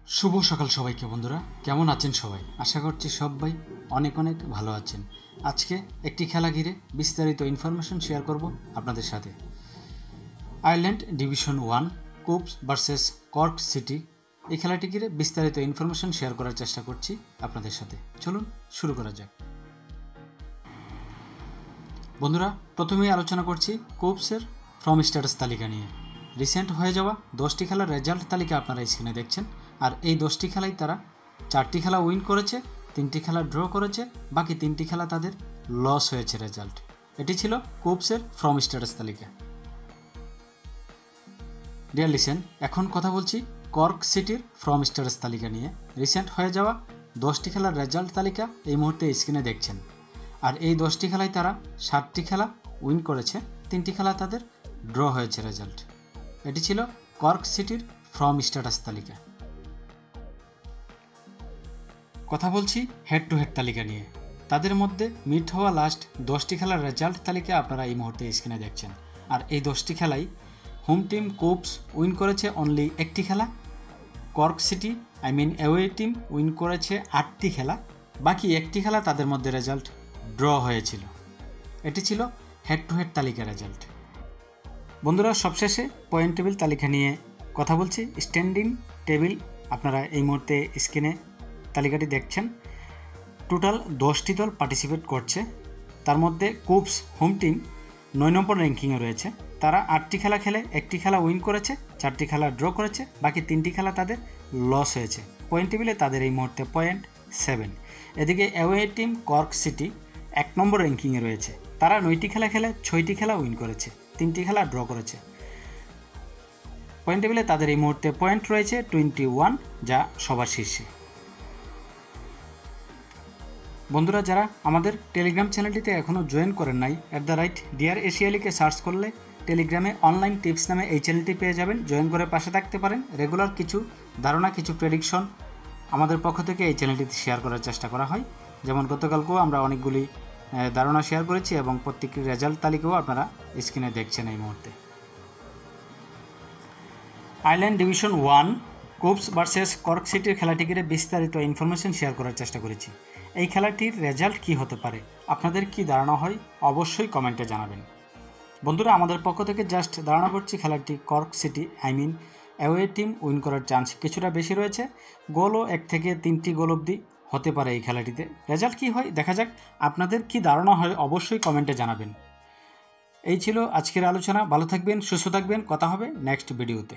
শুভ সকাল সবাইকে বন্ধুরা, কেমন আছেন সবাই? আশা করছি সবাই অনেক অনেক ভালো আছেন। আজকে একটি খেলা ঘিরে বিস্তারিত ইনফরমেশন শেয়ার করব আপনাদের সাথে। Ireland division 1 কুপস versus cork city, এই খেলাটি ঘিরে বিস্তারিত ইনফরমেশন শেয়ার করার চেষ্টা করছি আপনাদের সাথে। চলুন শুরু করা যাক। বন্ধুরা, প্রথমেই আলোচনা করছি কুপসের ফর্ম স্ট্যাটাস তালিকা নিয়ে। রিসেন্ট হয়ে যাওয়া 10টি খেলার রেজাল্ট তালিকা আপনারা স্ক্রিনে দেখছেন। আর এই 10টি খেলায় তারা 4টি খেলা উইন করেছে, 3টি খেলা ড্র করেছে, বাকি 3টি খেলা তাদের লস হয়েছে রেজাল্ট। এটি ছিল কুপসের ফর্ম স্ট্যাটাস তালিকা। ডিয়ার লিসেন, এখন কথা বলছি কর্ক সিটির ফর্ম স্ট্যাটাস তালিকা নিয়ে। রিসেন্ট হয়ে যাওয়া 10টি খেলার রেজাল্ট তালিকা এই মুহূর্তে স্ক্রিনে দেখছেন। আর এই 10টি খেলায় তারা 7টি খেলা উইন করেছে, 3টি খেলা তাদের ড্র হয়েছে রেজাল্ট। এটি ছিল কর্ক সিটির ফর্ম স্ট্যাটাস তালিকা। কথা বলছি হেড টু হেড তালিকা নিয়ে। তাদের মধ্যে মিট হওয়া লাস্ট 10টি খেলার রেজাল্ট তালিকা আপনারা এই মুহূর্তে স্ক্রিনে দেখছেন। আর এই 10টি খেলাই হোম টিম কুপস উইন করেছে অনলি একটি খেলা। Cork city away team win করেছে 8টি খেলা, বাকি একটি খেলা তাদের মধ্যে রেজাল্ট ড্র হয়েছিল। এটি ছিল হেড টু হেড তালিকা রেজাল্ট। বন্ধুরা, সবশেষে পয়েন্ট টেবিল তালিকা নিয়ে কথা বলছি। স্ট্যান্ডিং টেবিল আপনারা এই মুহূর্তে স্ক্রিনে তালিকাটি দেখছেন। টোটাল 10টি দল পার্টিসিপেট করছে। তার মধ্যে কুপস হোম টিম 9 নম্বর র্যাঙ্কিংয়ে রয়েছে। তারা 8টি খেলা খেলে, একটি খেলা উইন করেছে, 4টি খেলা ড্র করেছে, বাকি 3টি খেলা তাদের লস হয়েছে। পয়েন্ট টেবিলে তাদের এই মুহূর্তে পয়েন্ট 7। এদিকে অ্যাওয়ে টিম কর্ক সিটি 1 নম্বর র্যাঙ্কিংয়ে রয়েছে। তারা 9টি খেলা খেলে, 6টি খেলা উইন করেছে, 3টি খেলা ড্র করেছে। পয়েন্ট টেবিলে তাদের এই মুহূর্তে পয়েন্ট রয়েছে 21, যা সবার শীর্ষে। বন্ধুরা, যারা আমাদের টেলিগ্রাম চ্যানেলটিতে এখনও জয়েন করেন নাই, @ডিয়ার এশিয়া লিখে সার্চ করলে টেলিগ্রামে অনলাইন টিপস নামে এই চ্যানেলটি পেয়ে যাবেন। জয়েন করে পাশে থাকতে পারেন। রেগুলার কিছু ধারণা, কিছু প্রেডিকশন আমাদের পক্ষ থেকে এই চ্যানেলটিতে শেয়ার করার চেষ্টা করা হয়। যেমন গতকালকেও আমরা অনেকগুলি ধারণা শেয়ার করেছি এবং প্রত্যেকটি রেজাল্ট তালিকাও আপনারা স্ক্রিনে দেখছেন এই মুহূর্তে। আয়ারল্যান্ড ডিভিশন 1 কুপস ভার্সেস কর্ক সিটির খেলাটি ঘিরে বিস্তারিত ইনফরমেশন শেয়ার করার চেষ্টা করেছি। এই খেলাটির রেজাল্ট কী হতে পারে, আপনাদের কি ধারণা হয় অবশ্যই কমেন্টে জানাবেন। বন্ধুরা, আমাদের পক্ষ থেকে জাস্ট ধারণা করছি খেলাটি cork city away team win করার চান্স কিছুটা বেশি রয়েছে। গোলও 1 থেকে 3টি গোল অবধি হতে পারে এই খেলাটিতে। রেজাল্ট কী হয় দেখা যাক। আপনাদের কি ধারণা হয় অবশ্যই কমেন্টে জানাবেন। এই ছিল আজকের আলোচনা। ভালো থাকবেন, সুস্থ থাকবেন। কথা হবে নেক্সট ভিডিওতে।